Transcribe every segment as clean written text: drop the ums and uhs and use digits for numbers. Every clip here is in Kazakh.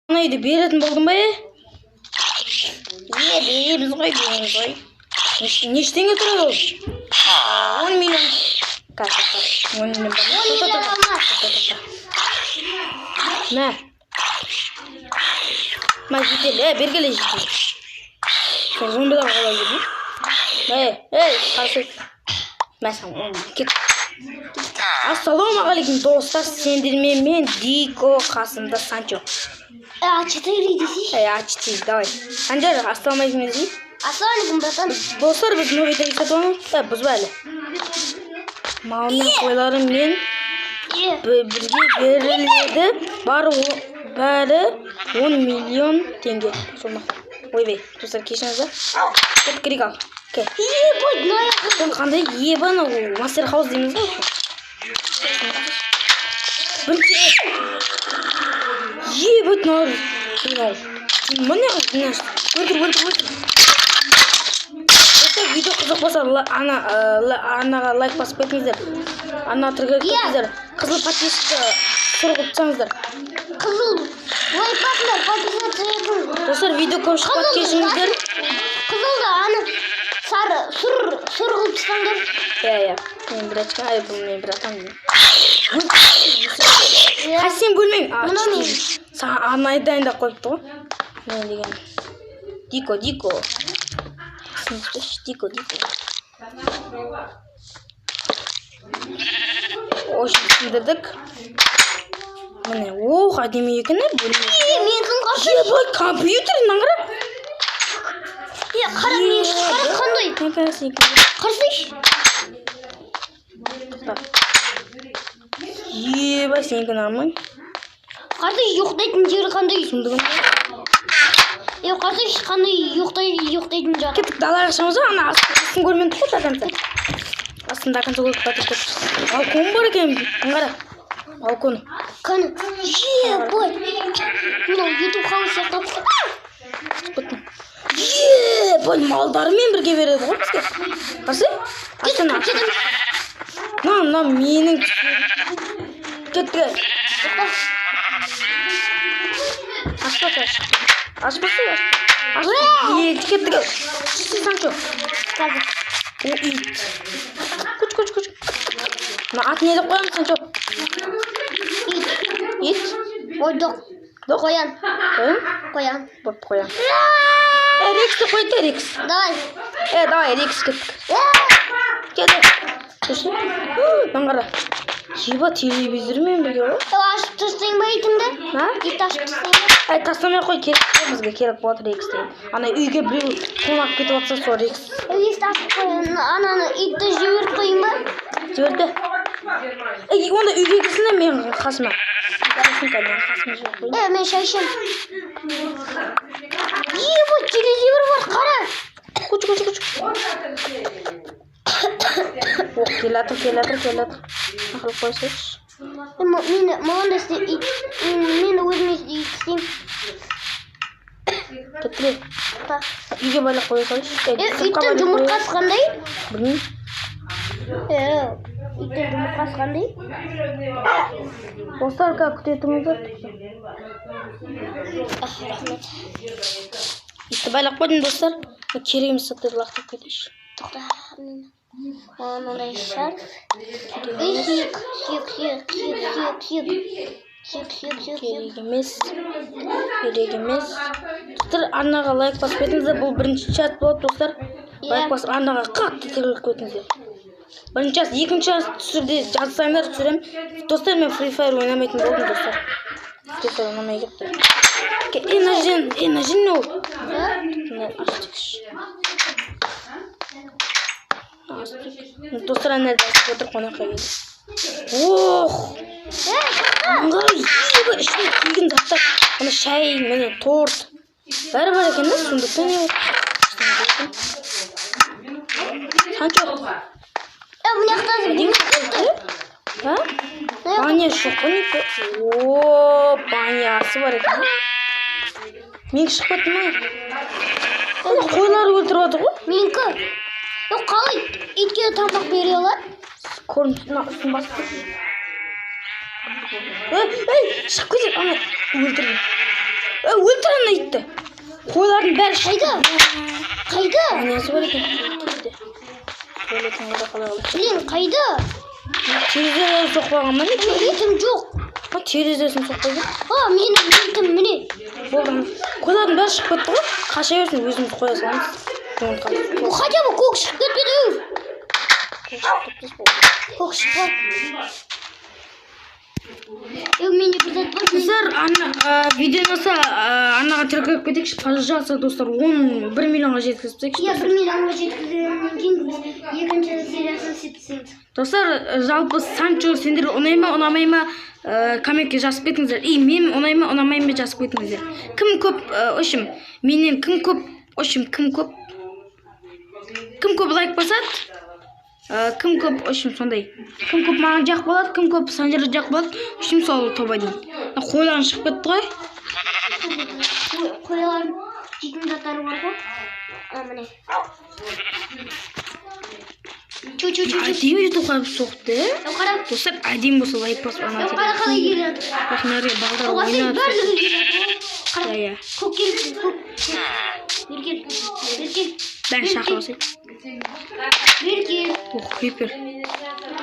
Anaydı berетін болдың ба? Береміз ғой. Нештеңе тұрады ол? 10 миллион. 10 миллион бар. Мә жетел, бергеле жетел. Зомбилар қалай жүрді? Қарсы. Мәсін, кет. Ассалаумағалейкум достар, сендермен мен Дико, қасымда Санчо. А4 дейсің? А4, давай. Санжар, ассалаумағалейкум дейсің? Ассалаумағалейкум, братан. Достар, біз новый тайсатоны, бұзба әлі. Малының қойлары мен бірге беріледі. Бәрі 10 миллион теңге. Ойбай, достар, кешіңізді. Кет, кірек ал. Қандай ебаны ол, мастер хаус дейміз ғой. Бірінші ебать нар. Міне өлтір. Видео қызық болса анаға лайк басып кетіңіздер. Ана түрге кетіңіздер. Қызыл подписчикті сұрғып тастаңыздар. Қызыл лайк басыңдар, подписаться етіңіздер. Достар, видео көп шықпат кешіңіздер. Қызылды аны сары сұрғып тастаңдар. Мен братчика, бұл мен братан. Қасен бөлмең. Саған арнайы дайындап қойыпты ғой. Мен деген Дико. Дико. Очень сындырдық. Міне, әдемі екені бөлмең. Менің қашы. Ебай, компьютерін аңғыра. Қара мен қандай? Қарсайшы. Ебай, сенікі нормаль. Қарсайшы, жоқтайтын жері қандай? Сұмдығын. Қарсайшы, қандай жоқтайтын жері. Кеттік далаға шығамыз, ана астын көрмен тұқы дақанса. Астында қанса көріп батырдық. Балкон бар екен, аңғара. Балкон. Қаны. Ебай. Мынау YouTube халық сияқты. Ебай, малдарымен бірге береді ғой бізге. Қарсы? Астына. На, менің. Кетті. Ашпасы. Кетті. Шысты Санчо. Қазір. О, ит. Күч. Атын еліп қоямын, Санчо. Ит. Ой, доқ. Қоян. Қоян. Боп, қоян. Рексті қойды, Рекс. Давай. Давай, Рекс кеттік. Кеді. Көрші? Наңғара. Еба, телевизормен бірге ғой. Ашып тастайын ба итімді? Ит ашып тастайын ба? Тастамай қой, бізге керек болады Рекс деген. Ана үйге біреу қонақ кетіп жатса сол Рекс. Есті ашып қойын, ананы итті жіберіп қойын ба? Жіберді. Онда үйге келсін мен қасыма. Мен шайшым. Еба, телевизор бар, қара. Күч. Келатыр. Ақыл қойсайшы. Маған да істейм. Мен өзіме істейм. Кеттіре. Үйге байлап қоя салыш. Иттің жұмыртқасы қандай? Білмейм. Иттің жұмыртқасы қандай? Достар, күтетіңіздер. Рахмет. Итті байлап қойдым, достар. Кереміз сәттер лақтып кетейші. Тоқта. Мынандай шар. Сүйек. Керек емес. Достар, арнаға лайк басып кетіңіздер. Бұл бірінші чат болады, достар. Лайк басып, арнаға қатты тіріліп кетіңіздер. Бірінші чат, екінші чат түсірде жазсаңдар түсірем. Достар, мен Free Fire ойнамайтын болдым, достар. Free Fire ойнамай кетті. Нажин не ол? Достар, әнерді ашып отыр қонаққа келді. Мұңғары ебі ішіне келген заттар. Мұны шай, мені торт. Бәрі бар екен да, сұмдықтан не ол? Санчо. Мұнақтазы Әдең қойды? Баня шықпын екі. Банясы бар екен. Мен шықпады ма? Қойлар өлтіріп отыр ғой? Менікі. Қалай итке тамақ бере алады? Көрінісін үстін басып тұрсын. Шығып кетер, ана өлтірген. Өлтір ана итті. Қойлардың бәрі Қайда? Қайда? Несі бар екен? Туалеттің қайда қалай қалай. Блин, қайда? Терезеден соқпаған ба не? Итім жоқ. Терезесін соқпайды. Менің итім міне. Болды. Қойлардың бәрі шығып кетті ғой. Қаша берсін өзіміз қоя саламыз. Хотя бы көк шығып кетпеді. Көк шыққан. Менде бір зат бар. Достар, видеоны болса анаға тіркеліп кетейікші. Пожалуйста, достар, 1 миллионға жеткізсек. 1 миллионға жеткізгеннен кейін екінші сериясын істейміз. Достар, жалпы Санчо сендер ұнай ма, ұнамай ма, комментке жазып кетіңіздер. Мен ұнай ма, ұнамай ма жазып кетіңіздер. Кім көп, общем, менен кім көп лайк басады? Кім көп, общем, сондай. Кім көп маған жақ болады, кім көп Санчоға жақ болады. Общем, сол тоба дейін. Қойларын шығып кетті ғой. Қойларын жейтін заттары бар ғой. Міне. Әдемі жетіп қойып соқты. Достар, әдемі болса лайк басып ана қара қалай келеді. Осындай балдар ойнап. Көк келді. Берген. Бәрін шақырасы. Берген. Крипер.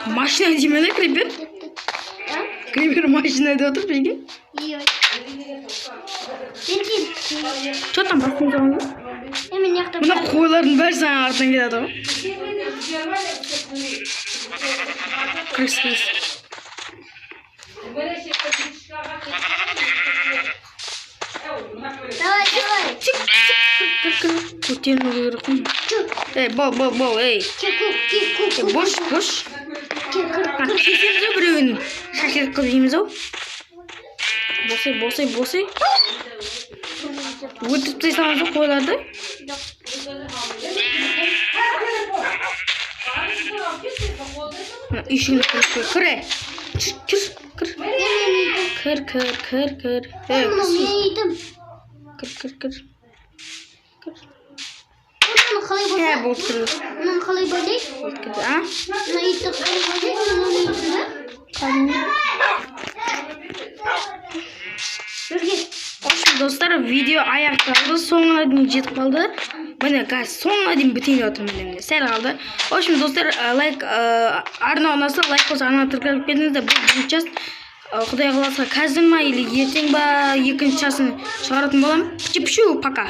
Машина дейме да, Крипер? Крипер машинада отыр беге. Берген. Что там басын жағында? Мен яқтап. Мына қойлардың бәрі саған артынан келеді ғой. Крыс. Давай. Көтеріну керек қой. Бол, ей. Бош. Кесеміз ау біреуін. Шашет қылып жейміз ау. Босай. Өтіп тастамыз ау қойларды. Үйшігіне кір. Кір. Мынаны қалай бөлейік? Мына итті қалай бөлейік? Достар, видео аяқталды, соңына дейін жетіп қалды. Міне, соңына дейін бітейін отырмын. Сәл қалды. В общем, достар, арна ұнаса, лайк болса, ана тіркеліп кетіңіздер. Бұл бірінші час, Құдай қаласа, қазір ма или ертең ба екінші часын шығаратын боламын. Пішу, пока.